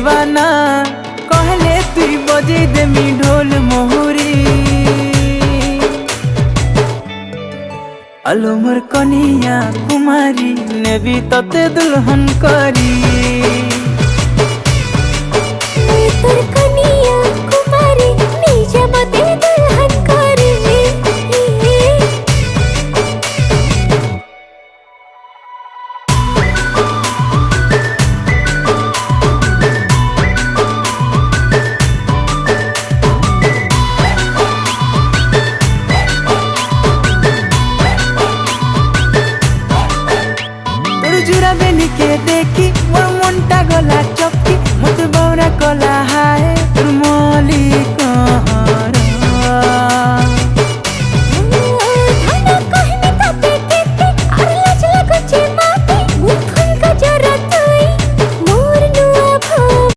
दीवाना कहले तुई बजे देमी ढोल मोहरी। आलो मोर कनिया कुमारी नेबी तते दुल्हन करी। तोर कनिया कुमारी निज मते दुल्हन करी। जुरा बेनी के देखी मोर मनटा गला चपकी मत बौरा कला